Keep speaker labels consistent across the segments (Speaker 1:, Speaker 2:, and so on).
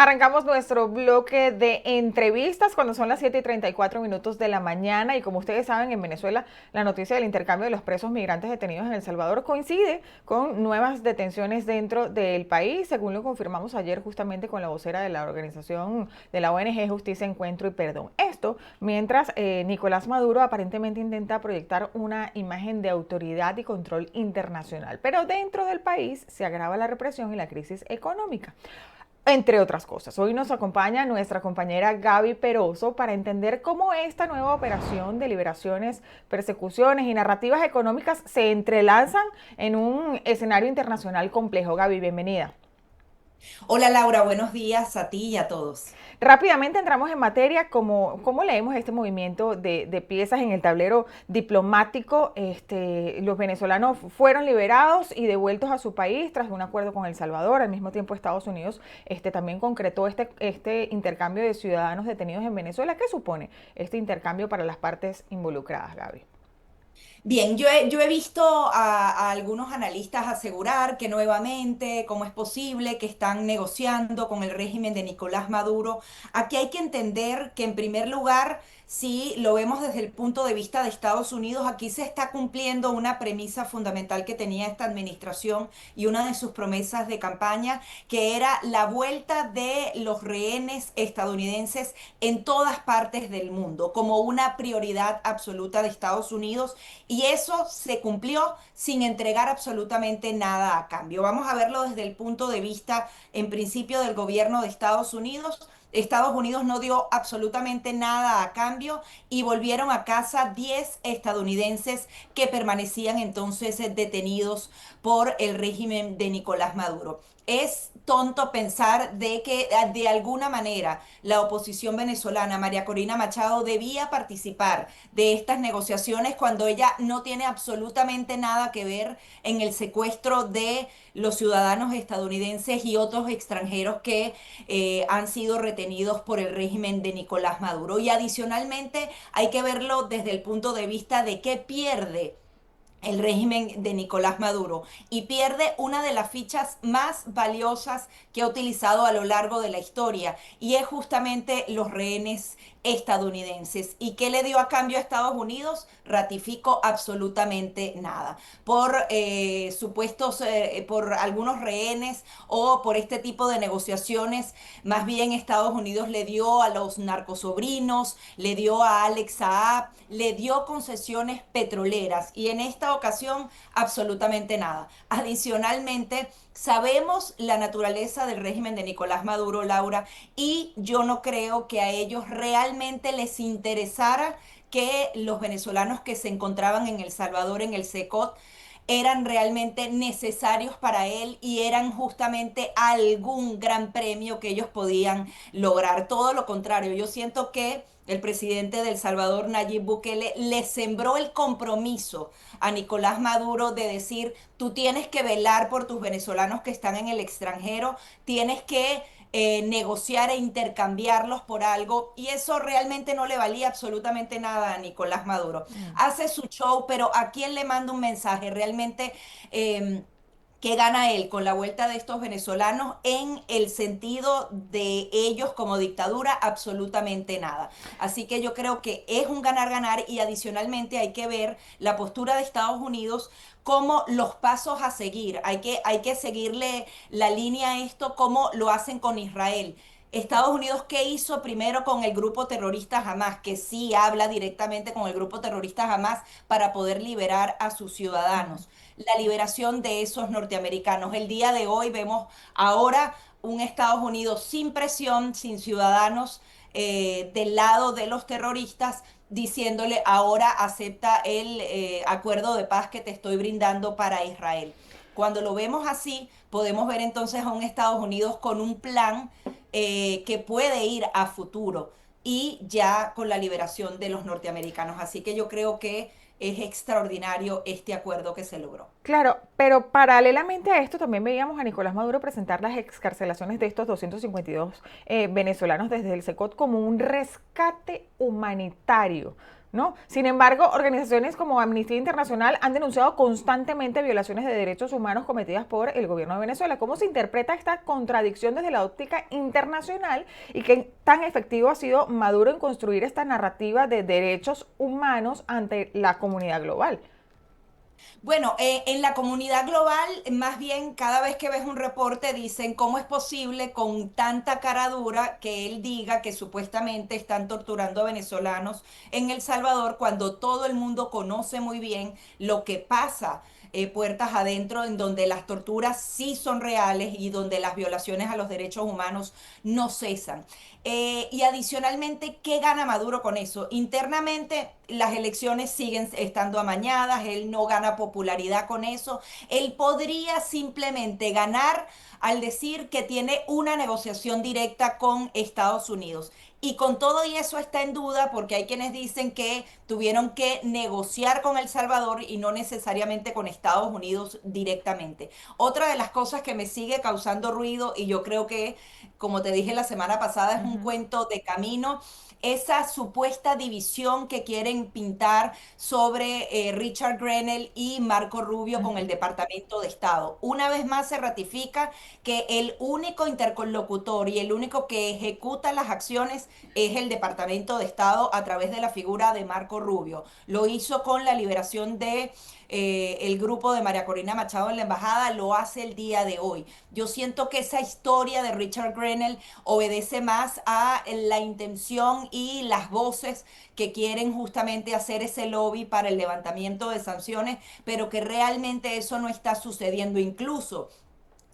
Speaker 1: Arrancamos nuestro bloque de entrevistas cuando son las 7:34 de la mañana y como ustedes saben en Venezuela la noticia del intercambio de los presos migrantes detenidos en El Salvador coincide con nuevas detenciones dentro del país, según lo confirmamos ayer justamente con la vocera de la organización de la ONG Justicia, Encuentro y Perdón. Esto mientras Nicolás Maduro aparentemente intenta proyectar una imagen de autoridad y control internacional, pero dentro del país se agrava la represión y la crisis económica, entre otras cosas. Hoy nos acompaña nuestra compañera Gaby Peroso para entender cómo esta nueva operación de liberaciones, persecuciones y narrativas económicas se entrelazan en un escenario internacional complejo. Gaby, bienvenida.
Speaker 2: Hola Laura, buenos días a ti y a todos.
Speaker 1: Rápidamente entramos en materia, cómo leemos este movimiento de piezas en el tablero diplomático. Los venezolanos fueron liberados y devueltos a su país tras un acuerdo con El Salvador. Al mismo tiempo Estados Unidos también concretó este intercambio de ciudadanos detenidos en Venezuela. ¿Qué supone este intercambio para las partes involucradas, Gaby?
Speaker 2: Bien, yo he visto a algunos analistas asegurar que nuevamente, cómo es posible que están negociando con el régimen de Nicolás Maduro. Aquí hay que entender que en primer lugar, si lo vemos desde el punto de vista de Estados Unidos, aquí se está cumpliendo una premisa fundamental que tenía esta administración y una de sus promesas de campaña, que era la vuelta de los rehenes estadounidenses en todas partes del mundo, como una prioridad absoluta de Estados Unidos, y eso se cumplió sin entregar absolutamente nada a cambio. Vamos a verlo desde el punto de vista, en principio, del gobierno de Estados Unidos. Estados Unidos no dio absolutamente nada a cambio y volvieron a casa 10 estadounidenses que permanecían entonces detenidos por el régimen de Nicolás Maduro. Es tonto pensar de que de alguna manera la oposición venezolana, María Corina Machado, debía participar de estas negociaciones cuando ella no tiene absolutamente nada que ver en el secuestro de los ciudadanos estadounidenses y otros extranjeros que han sido retenidos por el régimen de Nicolás Maduro. Y adicionalmente hay que verlo desde el punto de vista de qué pierde el régimen de Nicolás Maduro, y pierde una de las fichas más valiosas que ha utilizado a lo largo de la historia, y es justamente los rehenes estadounidenses. ¿Y qué le dio a cambio a Estados Unidos? Ratifico absolutamente nada. Por supuestos, por algunos rehenes o por este tipo de negociaciones, más bien Estados Unidos le dio a los narcosobrinos, le dio a Alex Saab, le dio concesiones petroleras, y en esta ocasión absolutamente nada. Adicionalmente, sabemos la naturaleza del régimen de Nicolás Maduro, Laura, y yo no creo que a ellos realmente les interesara que los venezolanos que se encontraban en El Salvador, en el SECOT, eran realmente necesarios para él y eran justamente algún gran premio que ellos podían lograr. Todo lo contrario, yo siento que el presidente de El Salvador, Nayib Bukele, le sembró el compromiso a Nicolás Maduro de decir: tú tienes que velar por tus venezolanos que están en el extranjero, tienes que negociar e intercambiarlos por algo, y eso realmente no le valía absolutamente nada a Nicolás Maduro.
Speaker 1: Mm.
Speaker 2: Hace su show, pero ¿a quién le manda un mensaje? Realmente, ¿qué gana él con la vuelta de estos venezolanos en el sentido de ellos como dictadura? Absolutamente nada. Así que yo creo que es un ganar-ganar, y adicionalmente hay que ver la postura de Estados Unidos como los pasos a seguir. Hay que seguirle la línea a esto como lo hacen con Israel. Estados Unidos, ¿qué hizo primero con el grupo terrorista Hamas? Que sí habla directamente con el grupo terrorista Hamas para poder liberar a sus ciudadanos. La liberación de esos norteamericanos. El día de hoy vemos ahora un Estados Unidos sin presión, sin ciudadanos del lado de los terroristas, diciéndole: ahora acepta el acuerdo de paz que te estoy brindando para Israel. Cuando lo vemos así, podemos ver entonces a un Estados Unidos con un plan que puede ir a futuro, y ya con la liberación de los norteamericanos. Así que yo creo que es extraordinario este acuerdo que se logró.
Speaker 1: Claro, pero paralelamente a esto también veíamos a Nicolás Maduro presentar las excarcelaciones de estos 252 venezolanos desde el SECOT como un rescate humanitario ¿no? Sin embargo, organizaciones como Amnistía Internacional han denunciado constantemente violaciones de derechos humanos cometidas por el gobierno de Venezuela. ¿Cómo se interpreta esta contradicción desde la óptica internacional y qué tan efectivo ha sido Maduro en construir esta narrativa de derechos humanos ante la comunidad global?
Speaker 2: Bueno, en la comunidad global, más bien cada vez que ves un reporte dicen cómo es posible con tanta cara dura que él diga que supuestamente están torturando a venezolanos en El Salvador cuando todo el mundo conoce muy bien lo que pasa puertas adentro, en donde las torturas sí son reales y donde las violaciones a los derechos humanos no cesan. Y adicionalmente, ¿qué gana Maduro con eso? Internamente, las elecciones siguen estando amañadas, él no gana popularidad con eso, él podría simplemente ganar al decir que tiene una negociación directa con Estados Unidos. Y con todo y eso está en duda porque hay quienes dicen que tuvieron que negociar con El Salvador y no necesariamente con Estados Unidos directamente. Otra de las cosas que me sigue causando ruido y yo creo que, como te dije la semana pasada, es un
Speaker 1: Ujú.
Speaker 2: cuento de camino, esa supuesta división que quieren pintar sobre Richard Grenell y Marco Rubio con el
Speaker 1: Ujú.
Speaker 2: Departamento de Estado. Una vez más se ratifica que el único interlocutor y el único que ejecuta las acciones es el Departamento de Estado a través de la figura de Marco Rubio. Lo hizo con la liberación de el grupo de María Corina Machado en la embajada, lo hace el día de hoy. Yo siento que esa historia de Richard Grenell obedece más a la intención y las voces que quieren justamente hacer ese lobby para el levantamiento de sanciones, pero que realmente eso no está sucediendo. Incluso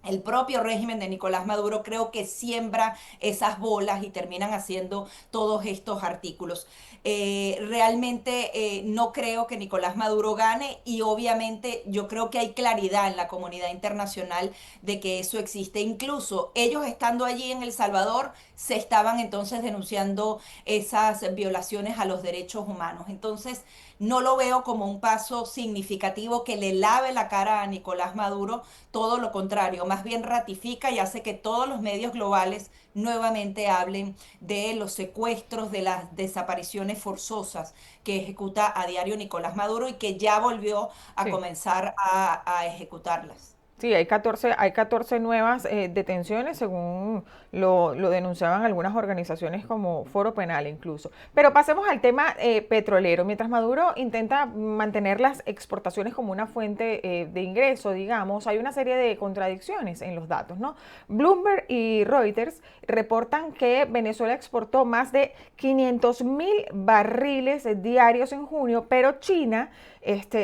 Speaker 2: el propio régimen de Nicolás Maduro creo que siembra esas bolas y terminan haciendo todos estos artículos. Realmente no creo que Nicolás Maduro gane y obviamente yo creo que hay claridad en la comunidad internacional de que eso existe. Incluso ellos estando allí en El Salvador se estaban entonces denunciando esas violaciones a los derechos humanos. Entonces no lo veo como un paso significativo que le lave la cara a Nicolás Maduro, todo lo contrario, más bien ratifica y hace que todos los medios globales nuevamente hablen de los secuestros, de las desapariciones forzosas que ejecuta a diario Nicolás Maduro y que ya volvió a
Speaker 1: Sí.
Speaker 2: comenzar a ejecutarlas.
Speaker 1: Sí, hay 14 nuevas detenciones, según lo denunciaban algunas organizaciones como Foro Penal incluso. Pero pasemos al tema petrolero. Mientras Maduro intenta mantener las exportaciones como una fuente de ingreso, digamos, hay una serie de contradicciones en los datos, ¿no? Bloomberg y Reuters reportan que Venezuela exportó más de 500.000 barriles diarios en junio, pero China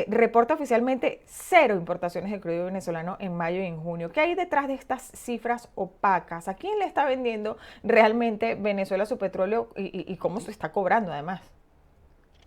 Speaker 1: reporta oficialmente cero importaciones de crudo venezolano en mayo y en junio. ¿Qué hay detrás de estas cifras opacas? ¿A quién le está vendiendo realmente Venezuela su petróleo y cómo se está cobrando además?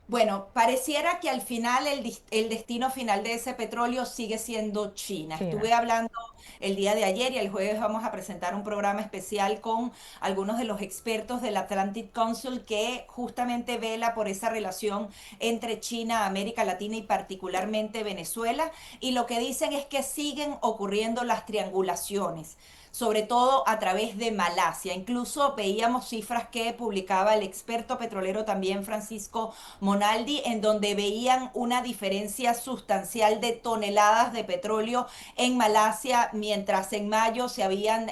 Speaker 2: Bueno, pareciera que al final el destino final de ese petróleo sigue siendo China.
Speaker 1: China.
Speaker 2: Estuve hablando el día de ayer y el jueves vamos a presentar un programa especial con algunos de los expertos del Atlantic Council que justamente vela por esa relación entre China, América Latina y particularmente Venezuela. Y lo que dicen es que siguen ocurriendo las triangulaciones, sobre todo a través de Malasia. Incluso veíamos cifras que publicaba el experto petrolero también Francisco Monaldi, en donde veían una diferencia sustancial de toneladas de petróleo en Malasia, mientras en mayo se habían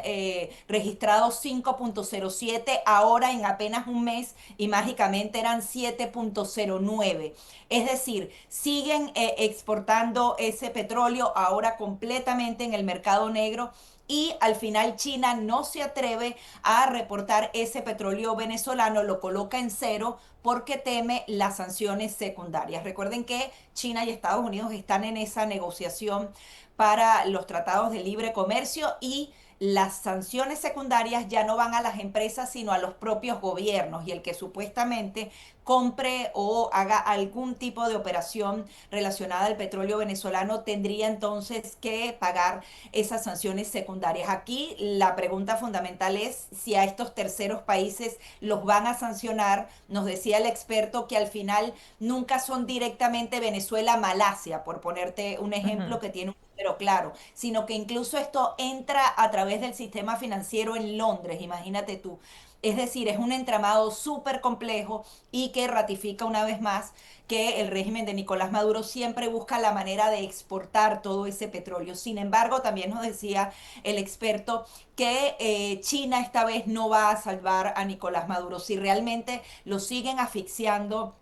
Speaker 2: registrado 5.07, ahora en apenas un mes y mágicamente eran 7.09. Es decir, siguen exportando ese petróleo ahora completamente en el mercado negro y al final China no se atreve a reportar ese petróleo venezolano, lo coloca en cero porque teme las sanciones secundarias. Recuerden que China y Estados Unidos están en esa negociación para los tratados de libre comercio y las sanciones secundarias ya no van a las empresas, sino a los propios gobiernos y el que supuestamente compre o haga algún tipo de operación relacionada al petróleo venezolano tendría entonces que pagar esas sanciones secundarias. Aquí la pregunta fundamental es si a estos terceros países los van a sancionar. Nos decía el experto que al final nunca son directamente Venezuela-Malasia, por ponerte un
Speaker 1: Uh -huh.
Speaker 2: ejemplo que tiene un pero claro, sino que incluso esto entra a través del sistema financiero en Londres, imagínate tú. Es decir, es un entramado súper complejo y que ratifica una vez más que el régimen de Nicolás Maduro siempre busca la manera de exportar todo ese petróleo. Sin embargo, también nos decía el experto que China esta vez no va a salvar a Nicolás Maduro. Si realmente lo siguen asfixiando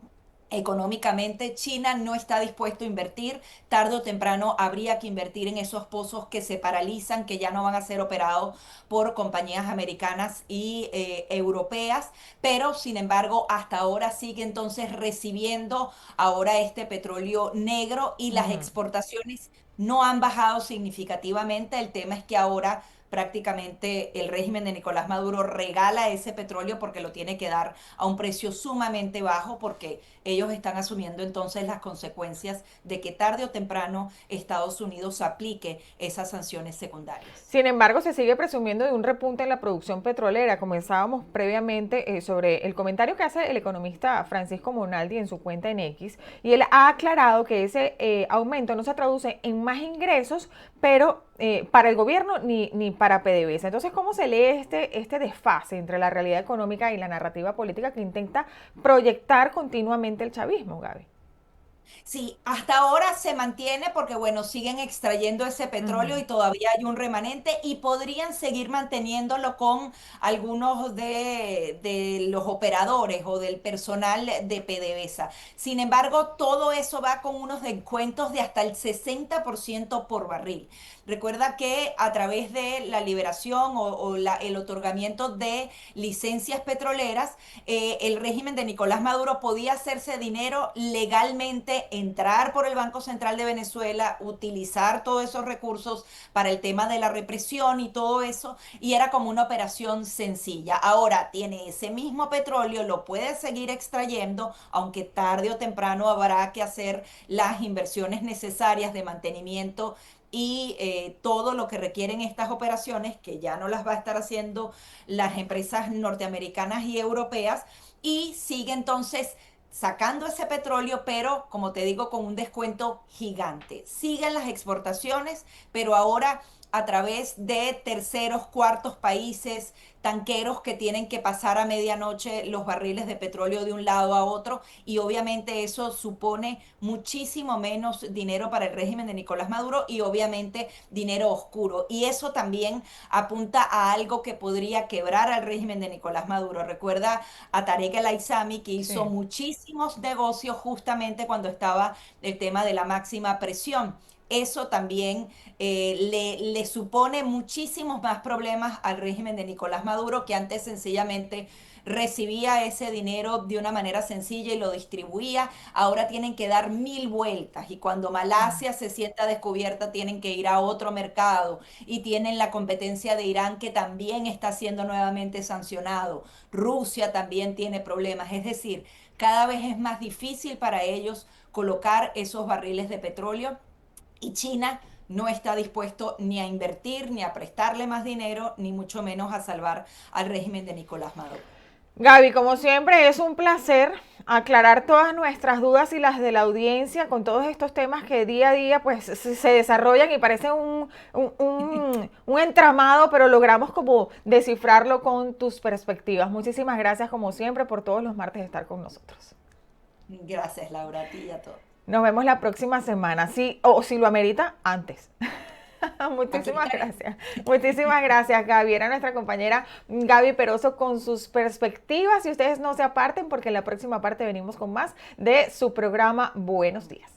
Speaker 2: económicamente, China no está dispuesto a invertir. Tarde o temprano habría que invertir en esos pozos que se paralizan, que ya no van a ser operados por compañías americanas y europeas, pero sin embargo hasta ahora sigue entonces recibiendo ahora este petróleo negro y las
Speaker 1: Ujú.
Speaker 2: exportaciones no han bajado significativamente. El tema es que ahora prácticamente el régimen de Nicolás Maduro regala ese petróleo porque lo tiene que dar a un precio sumamente bajo, porque ellos están asumiendo entonces las consecuencias de que tarde o temprano Estados Unidos aplique esas sanciones secundarias.
Speaker 1: Sin embargo, se sigue presumiendo de un repunte en la producción petrolera. Comenzábamos previamente sobre el comentario que hace el economista Francisco Monaldi en su cuenta en X, y él ha aclarado que ese aumento no se traduce en más ingresos, pero para el gobierno ni para PDVSA. Entonces, ¿cómo se lee este desfase entre la realidad económica y la narrativa política que intenta proyectar continuamente el chavismo, Gaby?
Speaker 2: Sí, hasta ahora se mantiene porque, bueno, siguen extrayendo ese petróleo
Speaker 1: Ujú.
Speaker 2: y todavía hay un remanente y podrían seguir manteniéndolo con algunos de los operadores o del personal de PDVSA. Sin embargo, todo eso va con unos descuentos de hasta el 60% por barril. Recuerda que a través de la liberación o el otorgamiento de licencias petroleras, el régimen de Nicolás Maduro podía hacerse dinero legalmente, entrar por el Banco Central de Venezuela, utilizar todos esos recursos para el tema de la represión y todo eso, y era como una operación sencilla. Ahora tiene ese mismo petróleo, lo puede seguir extrayendo, aunque tarde o temprano habrá que hacer las inversiones necesarias de mantenimiento y todo lo que requieren estas operaciones, que ya no las va a estar haciendo las empresas norteamericanas y europeas, y sigue entonces sacando ese petróleo, pero como te digo, con un descuento gigante. Siguen las exportaciones, pero ahora a través de terceros, cuartos países, tanqueros que tienen que pasar a medianoche los barriles de petróleo de un lado a otro, y obviamente eso supone muchísimo menos dinero para el régimen de Nicolás Maduro y obviamente dinero oscuro. Y eso también apunta a algo que podría quebrar al régimen de Nicolás Maduro. Recuerda a Tarek El Aissami, que hizo
Speaker 1: Sí.
Speaker 2: muchísimos negocios justamente cuando estaba el tema de la máxima presión. Eso también le supone muchísimos más problemas al régimen de Nicolás Maduro, que antes sencillamente recibía ese dinero de una manera sencilla y lo distribuía. Ahora tienen que dar mil vueltas, y cuando Malasia se sienta descubierta tienen que ir a otro mercado, y tienen la competencia de Irán, que también está siendo nuevamente sancionado. Rusia también tiene problemas. Es decir, cada vez es más difícil para ellos colocar esos barriles de petróleo, y China no está dispuesto ni a invertir, ni a prestarle más dinero, ni mucho menos a salvar al régimen de Nicolás Maduro.
Speaker 1: Gaby, como siempre, es un placer aclarar todas nuestras dudas y las de la audiencia con todos estos temas que día a día pues se desarrollan y parecen un entramado, pero logramos como descifrarlo con tus perspectivas. Muchísimas gracias como siempre por todos los martes estar con nosotros.
Speaker 2: Gracias, Laura, a ti y a todos.
Speaker 1: Nos vemos la próxima semana, sí, o si lo amerita, antes.
Speaker 2: Ok,
Speaker 1: Muchísimas
Speaker 2: está bien.
Speaker 1: gracias. Muchísimas gracias, Gaby. Era nuestra compañera Gaby Peroso con sus perspectivas. Y ustedes no se aparten porque en la próxima parte venimos con más de su programa Buenos Días.